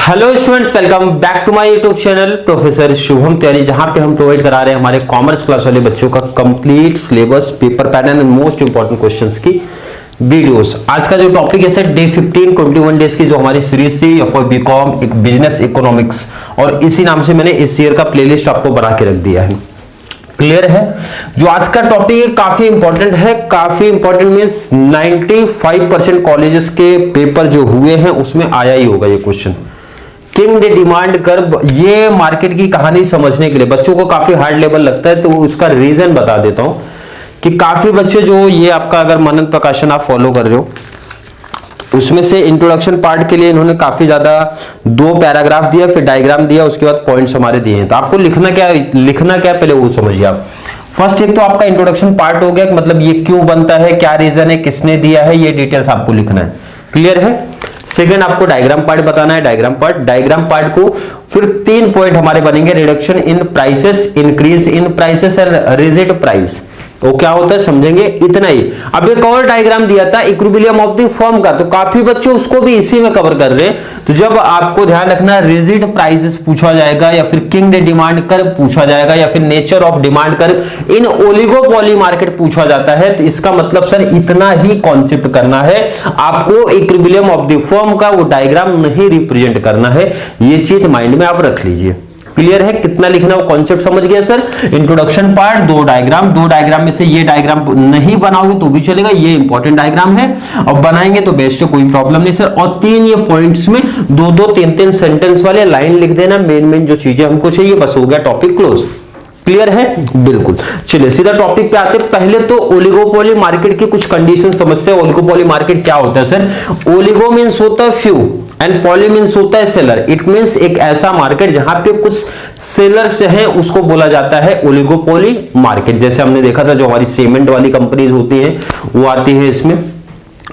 Hello students, welcome back to my YouTube channel professor Shubham Tiwari, जहां पे हम प्रोवाइड करा रहे हैं हमारे कॉमर्स क्लास वाले बच्चों का complete syllabus, paper pattern and most important questions की वीडियोस। आज का जो टॉपिक है सर डे 15 21 डेज की जो हमारी सीरीज थी फॉर बीकॉम बिजनेस इकोनॉमिक्स, और इसी नाम से मैंने इस ईयर का प्लेलिस्ट आपको बना के रख दिया है। क्लियर है? जो आज का टॉपिक है काफी इंपॉर्टेंट है। काफी इंपॉर्टेंट मींस 95% कॉलेजेस के पेपर जो हुए हैं उसमें आया ही होगा ये question. King day demand curve, ये मार्केट की कहानी समझने के लिए बच्चों को काफी हार्ड लेवल लगता है, तो उसका रीजन बता देता हूं कि काफी बच्चे जो ये आपका अगर मनन प्रकाशन आप फॉलो कर रहे हो, उसमें से इंट्रोडक्शन पार्ट के लिए इन्होंने काफी ज्यादा 2 पैराग्राफ दिया, फिर डायग्राम दिया, उसके बाद पॉइंट्स हमारे दिए हैं। तो आपको लिखना क्या पहले वो समझिए आप। फर्स्ट एक तो आपका इंट्रोडक्शन पार्ट हो गया कि मतलब ये क्यों बनता है, क्या रीजन है, किसने दिया है, ये डिटेल्स आपको लिखना है। क्लियर है? सेकंड आपको डायग्राम पार्ट बताना है। डायग्राम पार्ट को फिर 3 पॉइंट हमारे बनेंगे, reduction in prices, increase in prices and rigid price. तो क्या होता है समझेंगे, इतना ही। अब एक और डायग्राम दिया था इक्विलिब्रियम ऑफ द फर्म का, तो काफी बच्चे उसको भी इसी में कवर कर रहे हैं। तो जब आपको ध्यान रखना रिजिड प्राइसेस पूछा जाएगा, या फिर किंग डे डिमांड कर्व पूछा जाएगा, या फिर nature of demand curve in oligopoly market पूछा जाता है, तो इसका मतलब सर इतना ही कॉन्सेप्ट करना है आपको। इक्विलिब्रियम ऑफ द फर्म का वो डायग्राम नहीं रिप्रेजेंट करना है, ये चीज माइंड में आप रख लीजिए। क्लियर है? कितना लिखना वो कॉन्सेप्ट समझ गया सर। इंट्रोडक्शन पार्ट, 2 डायग्राम में से ये डायग्राम नहीं बनाओगे तो भी चलेगा, ये इंपॉर्टेंट डायग्राम है, और बनाएंगे तो बेस्ट है, कोई प्रॉब्लम नहीं सर। और 3 ये पॉइंट्स में 2-2 3-3 सेंटेंस वाले लाइन लिख देना, मेन जो चीजें हमको चाहिए, बस हो गया टॉपिक क्लोज। क्लियर है? बिल्कुल। चलिए सीधा टॉपिक पे आते हैं। पहले तो ओलिगोपोली मार्केट की कुछ कंडीशन समझते हैं। ओलिगोपोली मार्केट क्या होता है सर? ओलिगो मींस होता है फ्यू एंड पॉली मींस होता है सेलर। इट मींस एक ऐसा मार्केट जहां पे कुछ सेलर्स हैं, उसको बोला जाता है ओलिगोपोली मार्केट। जैसे हमने देखा था जो हमारी सीमेंट वाली कंपनीज होती हैं वो आती है इसमें,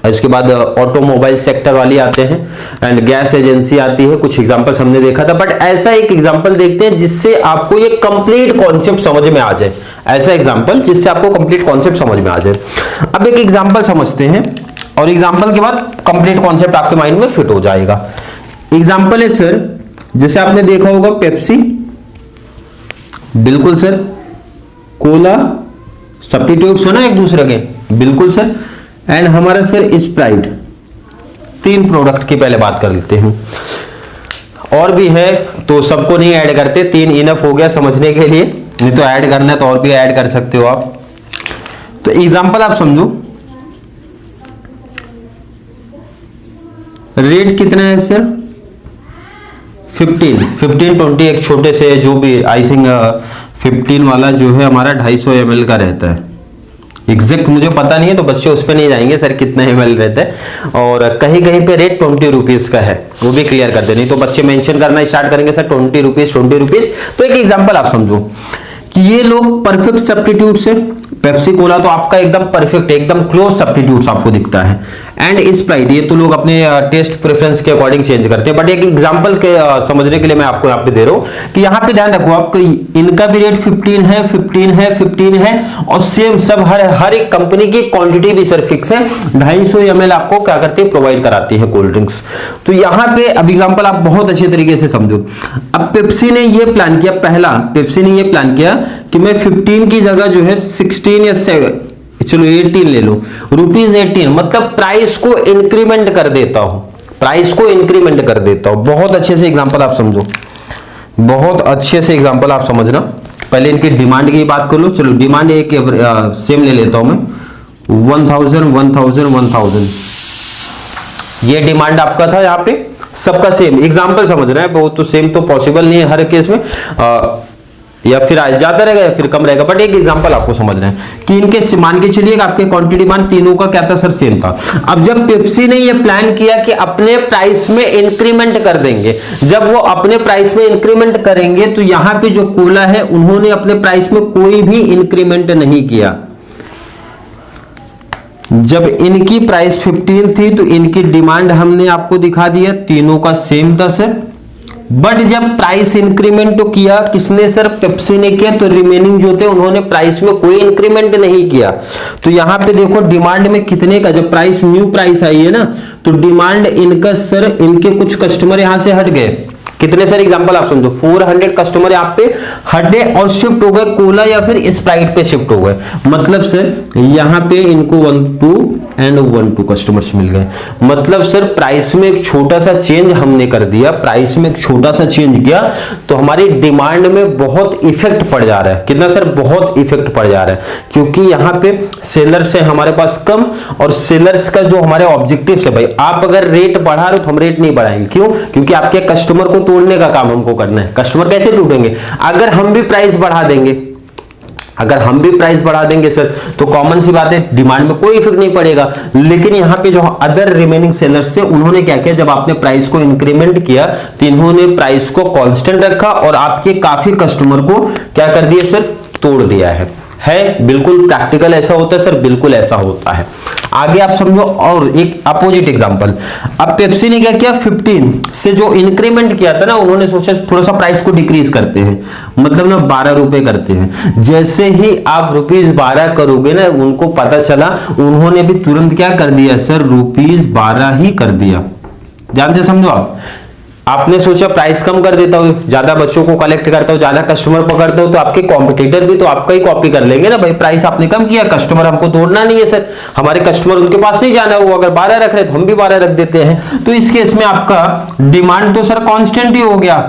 इसके बाद ऑटोमोबाइल सेक्टर वाली आते हैं, एंड गैस एजेंसी आती है। कुछ एग्जांपल्स हमने देखा था, बट ऐसा एक एग्जांपल देखते हैं जिससे आपको ये कंप्लीट कॉन्सेप्ट समझ में आ जाए। ऐसा एग्जांपल जिससे आपको कंप्लीट कॉन्सेप्ट समझ में आ जाए। अब एक एग्जांपल समझते हैं, और एग्जांपल के बाद कंप्लीट कॉन्सेप्ट आपके माइंड में फिट हो जाएगा। एग्जांपल है सर, जैसे आपने देखा होगा पेप्सी, बिल्कुल सर, कोला, सब्स्टिट्यूट्स हो ना एक दूसरे के, बिल्कुल सर, एंड हमारा सर स्प्राइट। 3 प्रोडक्ट की पहले बात कर लेते हैं, और भी है तो सबको नहीं ऐड करते, 3 इनफ हो गया समझने के लिए, नहीं तो ऐड करना है तो और भी ऐड कर सकते हो आप। तो एग्जांपल आप समझो, रेट कितना है सर? 15 20, एक छोटे से जो भी आई थिंक 15 वाला जो है हमारा 250 ml का रहता है। एग्जैक्ट मुझे पता नहीं है, तो बच्चे उस पर नहीं जाएंगे सर कितना ml रहता है, और कहीं कहीं पे रेट 20 रुपीज का है, वो भी क्लियर कर दे, नहीं तो बच्चे मेंशन करना स्टार्ट करेंगे सर 20 रुपीज। तो एक एग्जांपल आप समझो कि ये लोग परफेक्ट सब्स्टिट्यूट्स है। पेप्सी कोला तो आपका एकदम परफेक्ट, एकदम क्लोज सब्स्टिट्यूट्स आपको दिखता है, एंड स्प्राइट ये तो लोग अपने टेस्ट प्रेफरेंस के अकॉर्डिंग चेंज करते हैं। बट एक एग्जांपल के समझने के लिए मैं आपको यहाँ पे दे रहा हूँ कि यहाँ पे ध्यान रखो आपको, इनका भी रेट 15 है, और सेम सब हर एक कंपनी की क्वांटिटी भी सर फिक्स है। 250 ml आपको क्या करती है, प्रोवाइड कराती है कोल्ड ड्रिंक्स। तो यहाँ पे अब एग्जांपल आप बहुत अच्छे तरीके से समझो। अब पेप्सी ने ये प्लान किया, पहला पेप्सी ने ये प्लान किया कि मैं 15 की जगह जो है 16 या 7, चलो 18 ले लो, ₹18, मतलब प्राइस को इंक्रीमेंट कर देता हूं, बहुत अच्छे से एग्जांपल आप समझो, बहुत अच्छे से एग्जांपल आप समझना। पहले इनकी डिमांड की बात कर लो। चलो डिमांड एक सेम ले लेता हूं मैं, 1000 ये डिमांड आपका था। यहाँ पे सबका सेम एग्जांपल समझना है, बहुत तो सेम तो पॉसिबल नहीं है हर केस में, या फिर ज्यादा रहेगा या फिर कम रहेगा, बट एक एग्जांपल आपको समझना है कि इनके मान के चलिए आपके क्वांटिटी डिमांड तीनों का क्या था सर, सेम था। अब जब पेप्सी ने ये प्लान किया कि अपने प्राइस में इंक्रीमेंट कर देंगे, जब वो अपने प्राइस में इंक्रीमेंट करेंगे, तो यहां पे जो कोला है उन्होंने अपने प्राइस में कोई भी इंक्रीमेंट नहीं किया। जब इनकी प्राइस 15 थी तो इनकी डिमांड हमने आपको दिखा दिया, तीनों का सेम था सर, बट जब प्राइस इंक्रीमेंट तो किया किसने सर, पेप्सी ने किया, तो रिमेनिंग जो थे उन्होंने प्राइस में कोई इंक्रीमेंट नहीं किया। तो यहां पे देखो डिमांड में कितने का, जब प्राइस न्यू प्राइस आई है ना, तो डिमांड इनका सर, इनके कुछ कस्टमर यहां से हट गए। कितने सर एग्जांपल आप समझो, 400 कस्टमर यहाँ पे हटे और शिफ्ट हो गए कोला या फिर स्प्राइट पे शिफ्ट हो गए। मतलब सर यहाँ पे इनको 1 कस्टमर्स मिल गए। मतलब सर प्राइस में एक छोटा सा चेंज हमने कर दिया, प्राइस में एक छोटा सा चेंज किया तो हमारी डिमांड में बहुत इफेक्ट पड़ जा रहा है। कितना सर, बहुत इफेक्ट पड़ जा रहा है, क्योंकि यहाँ पे सेलर्स है हमारे पास कम, और सेलर्स का जो हमारे ऑब्जेक्टिव है भाई, आप अगर रेट बढ़ा रहे हो तो हम रेट नहीं बढ़ाएंगे। क्यों? क्योंकि आपके कस्टमर को तोड़ने का काम हमको करना है। कस्टमर कैसे टूटेंगे? अगर हम भी प्राइस बढ़ा देंगे, अगर हम भी प्राइस बढ़ा देंगे सर, तो कॉमन सी बात है डिमांड में कोई इफेक्ट नहीं पड़ेगा। लेकिन यहां पे जो अदर रिमेनिंग सेलर्स थे उन्होंने क्या किया, जब आपने प्राइस को इंक्रीमेंट किया तो इन्होंने प्राइस को कांस्टेंट रखा और आपके काफी कस्टमर को क्या कर दिया सर, तोड़ दिया है बिल्कुल प्रैक्टिकल ऐसा होता है सर, बिल्कुल ऐसा होता है। आगे आप समझो और एक अपोजिट एग्जांपल। अब पेप्सी ने क्या किया, 15 से जो इंक्रीमेंट किया था ना, उन्होंने सोचा थोड़ा सा प्राइस को डिक्रीज करते हैं, मतलब ना 12 रुपए करते हैं। जैसे ही आप ₹12 करोगे ना, उनको पता चला, उन्होंने भी तुरंत क्या कर दिया सर, ₹12 ही कर दिया। ध्यान से समझो आपने सोचा प्राइस कम कर देता हूं, ज्यादा बच्चों को कलेक्ट करता हूं, ज्यादा कस्टमर पकड़ता हूं, तो आपके कॉम्पिटिटर भी तो आपका ही कॉपी कर लेंगे ना भाई। प्राइस आपने कम किया, कस्टमर हमको तोड़ना नहीं है सर, हमारे कस्टमर उनके पास नहीं जाना, वो अगर 12 रख रहे तो हम भी 12 रख देते हैं। तो इस केस में आपका डिमांड तो सर कांस्टेंट ही हो गया।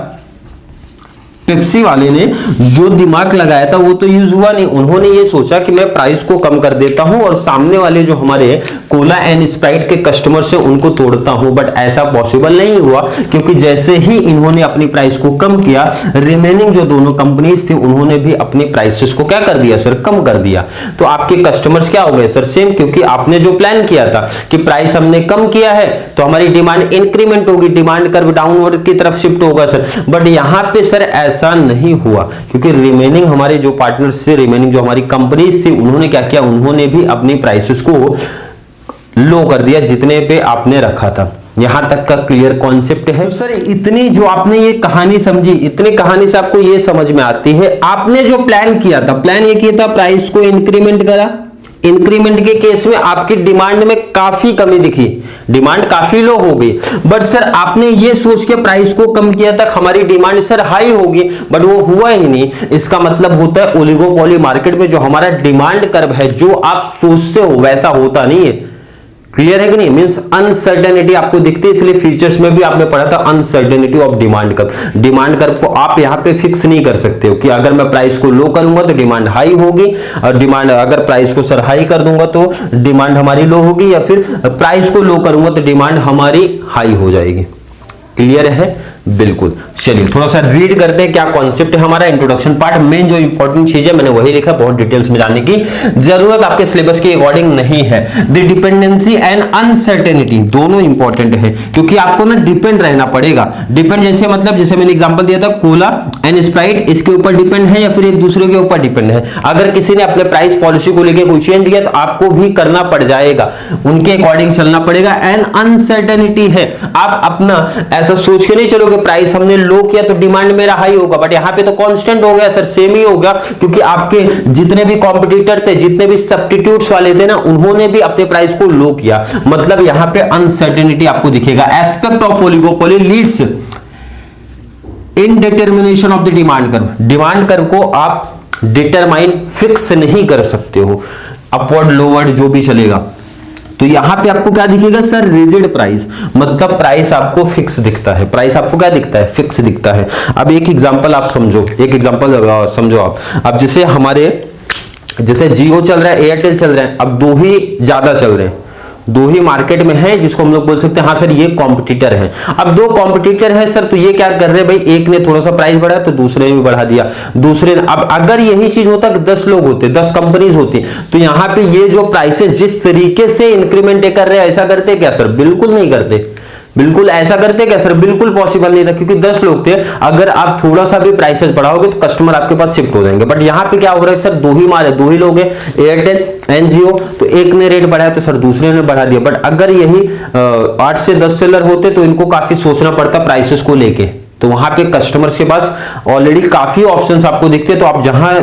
पेप्सी वाले ने जो दिमाग लगाया था वो तो यूज हुआ नहीं। उन्होंने ये सोचा कि मैं प्राइस को कम कर देता हूं और सामने वाले जो हमारे कोला एंड स्प्राइट के कस्टमर से उनको तोड़ता हूं, बट ऐसा पॉसिबल नहीं हुआ, क्योंकि जैसे ही इन्होंने अपनी प्राइस को कम किया, रिमेनिंग जो दोनों कंपनीज थी उन्होंने भी अपनी प्राइसेस को क्या कर दिया सर, कम कर दिया। तो आपके कस्टमर्स क्या हो गए सर, सेम, क्योंकि आपने जो प्लान किया था कि प्राइस हमने कम किया है तो हमारी डिमांड इंक्रीमेंट होगी, डिमांड कर्व डाउनवर्ड की तरफ शिफ्ट होगा सर। बट यहां पे सर ऐसा नहीं हुआ, क्योंकि रिमेनिंग हमारे जो पार्टनर्स थे, रिमेनिंग जो हमारी कंपनीज थी, उन्होंने क्या किया, उन्होंने भी अपनी प्राइसेस को लो कर दिया जितने पे आपने रखा था। यहां तक का क्लियर कॉन्सेप्ट है सर। इतनी जो आपने ये कहानी समझी, इतनी कहानी से आपको ये समझ में आती है, आपने जो प्लान किया था, प्लान ये किया था प्राइस को इंक्रीमेंट करा, इंक्रीमेंट के केस में आपकी डिमांड में काफी कमी दिखी, डिमांड काफी लो हो गई। बट सर आपने ये सोच के प्राइस को कम किया तक हमारी डिमांड सर हाई होगी, बट वो हुआ ही नहीं। इसका मतलब होता है ओलिगोपोली मार्केट में जो हमारा डिमांड कर्व है, जो आप सोचते हो वैसा होता नहीं है। क्लियर है कि नहीं? मींस अनसर्टेनिटी आपको दिखती है, इसलिए फीचर्स में भी आपने पढ़ा था uncertainty of demand curve. Demand curve को आप यहां पे फिक्स नहीं कर सकते हो कि अगर मैं प्राइस को लो करूंगा तो डिमांड हाई होगी, और डिमांड अगर प्राइस को सर हाई कर दूंगा तो डिमांड हमारी लो होगी, या फिर प्राइस को लो करूंगा तो डिमांड हमारी हाई हो जाएगी। क्लियर है? बिल्कुल। चलिए थोड़ा सा रीड करते हैं क्या कॉन्सेप्ट है हमारा। इंट्रोडक्शन पार्ट मेन जो इंपॉर्टेंट चीज है मैंने वही लिखा, बहुत डिटेल्स में जानने की जरूरत आपके सिलेबस के अकॉर्डिंग नहीं है। द डिपेंडेंसी एंड अनसर्टेनिटी दोनों इंपॉर्टेंट है, क्योंकि आपको ना डिपेंड रहना पड़ेगा। डिपेंड जैसे मतलब जैसे मैंने एग्जांपल दिया था कोला एंड स्प्राइट, इसके ऊपर डिपेंड है या फिर एक दूसरे के ऊपर डिपेंड है। अगर किसी ने अपने प्राइस पॉलिसी को लेकर कोई चेंज किया तो आपको भी करना पड़ जाएगा, उनके अकॉर्डिंग चलना पड़ेगा। एंड अनसर्टेनिटी है, आप अपना ऐसा सोच के नहीं चलोगे प्राइस हमने लो किया तो डिमांड मेरा हाई होगा, बट यहां पे तो कांस्टेंट हो गया सर, सेम ही होगा, क्योंकि आपके जितने भी कॉम्पिटिटर थे, जितने भी सब्स्टिट्यूट्स वाले थे ना, उन्होंने भी अपने प्राइस को लो किया। मतलब यहां पे अनसर्टेनिटी आपको दिखेगा। Aspect of oligopoly leads indetermination of the demand curve. Demand curve को आप डिटरमाइन फिक्स नहीं कर सकते हो, अपवर्ड लोवर्ड जो भी चलेगा। तो यहां पे आपको क्या दिखेगा सर, रिजिड प्राइस, मतलब प्राइस आपको फिक्स दिखता है। प्राइस आपको क्या दिखता है, फिक्स दिखता है। अब एक एग्जांपल आप समझो, एक एग्जांपल समझो आप। अब जैसे हमारे जैसे जियो चल रहा है, एयरटेल चल रहा है, अब दो ही ज्यादा चल रहे हैं, दो ही मार्केट में है जिसको हम लोग बोल सकते हैं हाँ सर ये कॉम्पिटिटर है। अब दो कॉम्पिटिटर है सर, तो ये क्या कर रहे हैं भाई, एक ने थोड़ा सा प्राइस बढ़ाया तो दूसरे ने भी बढ़ा दिया, दूसरे ने। अब अगर यही चीज होता कि 10 लोग होते, 10 कंपनीज होती, तो यहाँ पे ये जो प्राइसेस जिस तरीके से इंक्रीमेंट कर रहे हैं, ऐसा करते क्या सर, बिल्कुल नहीं करते। बिल्कुल ऐसा करते क्या सर, बिल्कुल पॉसिबल नहीं था, क्योंकि 10 लोग थे। अगर आप थोड़ा सा भी प्राइसेस बढ़ाओगे तो कस्टमर आपके पास शिफ्ट हो जाएंगे। बट यहाँ पे क्या हो रहा है सर, दो ही लोग हैं, एयरटेल एंड जियो, तो एक ने रेट बढ़ाया तो सर दूसरे ने बढ़ा दिया। बट अगर यही 8 से 10 सेलर होते तो इनको काफी सोचना पड़ता प्राइसेस को लेके, तो वहां पे कस्टमर्स के पास ऑलरेडी काफी ऑप्शंस आपको दिखते हैं, तो आप जहां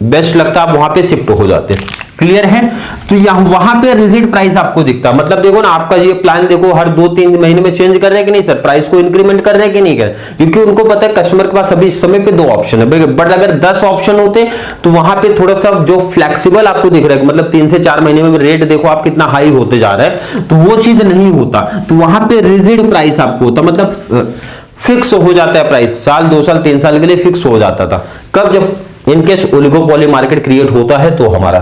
बेस्ट लगता है आप वहां पे शिफ्ट हो जाते हैं। क्लियर है? तो यहां वहां पे रिजिड प्राइस आपको दिखता है, मतलब देखो ना आपका ये प्लान देखो हर 2-3 महीने में चेंज कर रहे हैं कि नहीं सर, प्राइस को इंक्रीमेंट कर रहे हैं कि नहीं कर रहे, क्योंकि उनको पता है कस्टमर के पास अभी इस समय पे 2 ऑप्शन है। बट अगर 10 ऑप्शन होते तो वहां पे थोड़ा सा जो फ्लेक्सिबल आपको दिख रहा है, मतलब 3 से 4 महीने में रेट देखो आप कितना हाई होते जा रहा है, तो वो चीज नहीं होता। तो वहां पे रिजिड प्राइस आपको होता, मतलब फिक्स हो जाता है प्राइस, साल 2 साल 3 साल के लिए फिक्स हो जाता था। कब? जब इनकेस ओलिगोपोली मार्केट क्रिएट होता है तो हमारा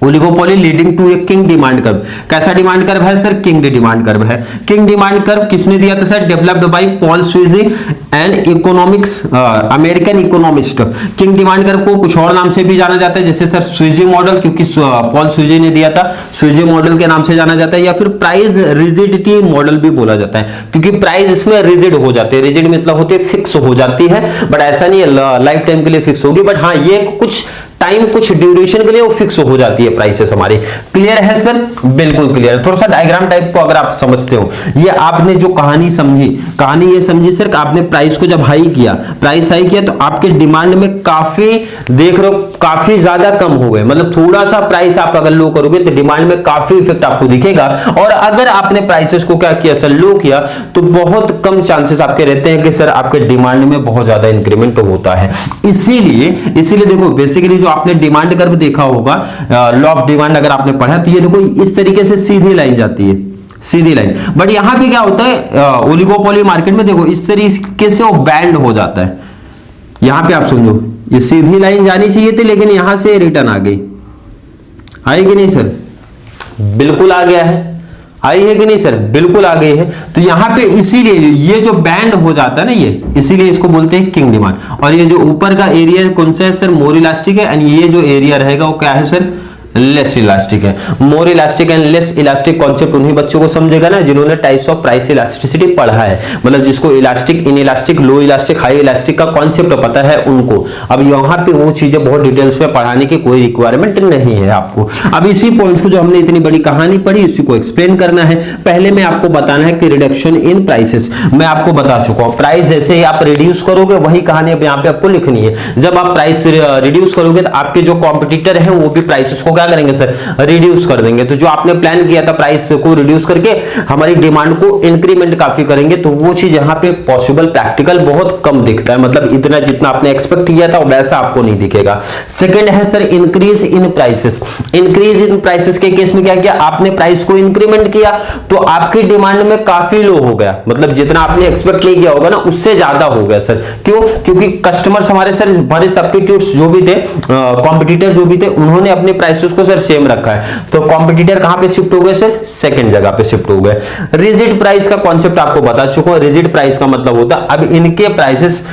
oligopoly leading to a kinked demand curve. कैसा डिमांड कर्व है सर? किंग डिमांड कर्व है। किंग डिमांड कर्व किसने दिया था sir? Developed by Paul Sweezy and economics American economist. Kinked demand curve को कुछ और नाम से भी जाना जाता है, जैसे सर स्वीजी मॉडल, क्योंकि पॉल स्वीजी ने दिया था, स्वीजी मॉडल के नाम से जाना जाता है, या फिर प्राइस रिजिडिटी मॉडल भी बोला जाता है, क्योंकि प्राइस इसमें रिजिड हो जाते हैं। रिजिड मतलब होते हैं फिक्स हो जाती है, बट ऐसा नहीं है लाइफ टाइम के लिए फिक्स होगी, बट हाँ ये कुछ टाइम कुछ ड्यूरेशन के लिए वो फिक्स हो जाती है प्राइसेस हमारी। क्लियर है सर? बिल्कुल क्लियर है। थोड़ा सा डायग्राम टाइप को अगर आप समझते हो, ये आपने जो कहानी समझी, कहानी ये समझी सर कि आपने प्राइस को जब हाई किया, प्राइस हाई किया तो आपके डिमांड में काफी देख रहे हो काफी ज्यादा कम हो गए, मतलब थोड़ा सा प्राइस आप अगर लो करोगे तो डिमांड में काफी इफेक्ट आपको दिखेगा। और अगर आपने प्राइसेस को क्या किया सर? लो किया, तो बहुत कम चांसेस आपके रहते हैं कि सर आपके डिमांड में बहुत ज्यादा इंक्रीमेंट होता है। इसीलिए देखो बेसिकली जो आपने डिमांड कर्व देखा होगा, लॉ ऑफ डिमांड अगर आपने पढ़ा, तो ये देखो इस तरीके से सीधी लाइन जाती है, सीधी लाइन। बट यहां पे क्या होता है ओलिगोपोली मार्केट में, देखो इस तरीके से वो बैंड हो जाता है। यहां पे आप समझो ये सीधी लाइन जानी चाहिए थी, लेकिन यहां से रिटर्न आ गई, आई कि नहीं सर? बिल्कुल आ गया है, आई है कि नहीं सर? बिल्कुल आ गई है। तो यहां पे इसीलिए ये जो बैंड हो जाता है ना, ये इसीलिए इसको बोलते हैं किंग डिमांड। और ये जो ऊपर का एरिया कौन सा है सर? मोर इलास्टिक है, एंड ये जो एरिया रहेगा वो क्या है सर? लेस इलास्टिक है। मोर elastic and less elastic concept उन्हीं बच्चों को समझेगा ना जिन्होंने टाइप्स ऑफ प्राइस इलास्टिसिटी पढ़ा है, मतलब जिसको elastic, in elastic, low elastic, high elastic का कॉन्सेप्ट पता है उनको। अब यहाँ पे वो चीजें बहुत डिटेल्स में पढ़ाने की कोई रिक्वायरमेंट नहीं है आपको। अब इसी पॉइंट को जो हमने इतनी बड़ी कहानी पढ़ी उसी को एक्सप्लेन करना है। पहले में आपको बताना है कि रिडक्शन इन प्राइसेस, मैं आपको बता चुका हूं, प्राइस जैसे ही आप रिड्यूस करोगे वही कहानी अब यहाँ पे आपको लिखनी है। जब आप प्राइस रिड्यूस करोगे तो आपके जो कॉम्पिटिटर है वो भी प्राइसेस को क्या करेंगे सर? रिड्यूस कर देंगे। तो जो आपने प्लान किया था प्राइस को रिड्यूस करके हमारी डिमांड को इंक्रीमेंट काफी करेंगे, तो वो चीज यहाँ पे पॉसिबल, प्रैक्टिकल बहुत कम दिखता है, मतलब इतना जितना आपने एक्सपेक्ट किया था वैसा आपको नहीं दिखेगा। सेकंड है sir increase in prices. Increase in prices के केस में क्या किया आपने? प्राइस को इंक्रीमेंट किया तो आपकी डिमांड में काफी लो हो गया, मतलब जितना आपने एक्सपेक्ट नहीं किया होगा ना उससे ज्यादा हो गया सर। क्यों? क्योंकि कस्टमर्स हमारे सर, हमारे सब्स्टिट्यूट्स जो भी थे, कॉम्पिटिटर जो भी थे, उन्होंने अपने प्राइसेस को सर सेम रखा है। तो कॉम्पिटिटर कहां पे शिफ्ट हो गए सर? सेकंड जगह पे शिफ्ट हो गए। रिजिड प्राइस का कॉन्सेप्ट आपको बता चुका हूं। रिजिड प्राइस का मतलब होता है अब इनके प्राइसेस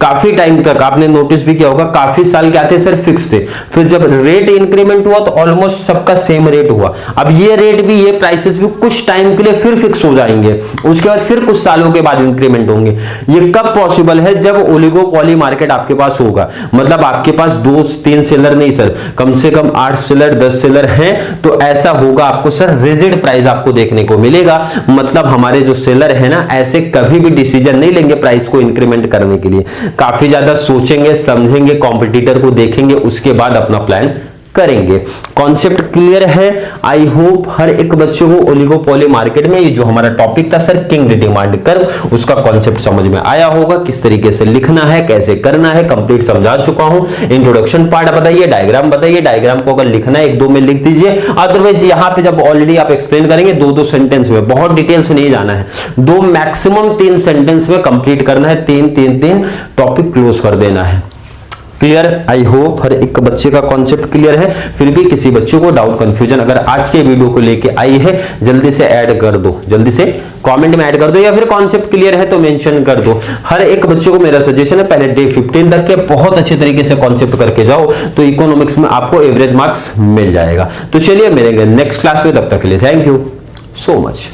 काफी टाइम तक आपने नोटिस भी किया होगा, काफी साल क्या थे सर? फिक्स थे। फिर जब रेट इंक्रीमेंट हुआ तो ऑलमोस्ट सबका सेम रेट हुआ। अब ये रेट भी, ये प्राइसेस भी कुछ टाइम के लिए फिर फिक्स हो जाएंगे, उसके बाद फिर कुछ सालों के बाद इंक्रीमेंट होंगे। ये कब पॉसिबल है? जब ओलिगोपोली मार्केट आपके पास होगा, मतलब आपके पास 2-3 सेलर नहीं सर, कम से कम 8 सेलर 10 सेलर हैं, तो ऐसा होगा आपको सर रिजिड प्राइस आपको देखने को मिलेगा। मतलब हमारे जो सेलर है ना, ऐसे कभी भी डिसीजन नहीं लेंगे प्राइस को इंक्रीमेंट करने के लिए, काफी ज्यादा सोचेंगे, समझेंगे, कॉम्पिटिटर को देखेंगे, उसके बाद अपना प्लान करेंगे। कॉन्सेप्ट क्लियर है? आई होप हर एक बच्चे को ओलिगोपोली मार्केट में ये जो हमारा टॉपिक था सर किंग डिमांड कर्व, उसका कॉन्सेप्ट समझ में आया होगा, किस तरीके से लिखना है, कैसे करना है, कंप्लीट समझा चुका हूं। इंट्रोडक्शन पार्ट बताइए, डायग्राम बताइए, डायग्राम को अगर लिखना है 1-2 में लिख दीजिए, अदरवाइज यहां पे जब ऑलरेडी आप एक्सप्लेन करेंगे 2-2 सेंटेंस में, बहुत डिटेल्स नहीं जाना है, 2 मैक्सिमम 3 सेंटेंस में कंप्लीट करना है, 3 टॉपिक क्लोज कर देना है। क्लियर? आई होप हर एक बच्चे का कॉन्सेप्ट क्लियर है। फिर भी किसी बच्चे को डाउट, कंफ्यूजन अगर आज के वीडियो को लेके आई है, जल्दी से ऐड कर दो, जल्दी से कमेंट में ऐड कर दो, या फिर कॉन्सेप्ट क्लियर है तो मेंशन कर दो। हर एक बच्चे को मेरा सजेशन है पहले डे 15 तक के बहुत अच्छे तरीके से कॉन्सेप्ट करके जाओ, तो इकोनॉमिक्स में आपको एवरेज मार्क्स मिल जाएगा। तो चलिए मिलेंगे नेक्स्ट क्लास में, तब तक के लिए थैंक यू सो मच।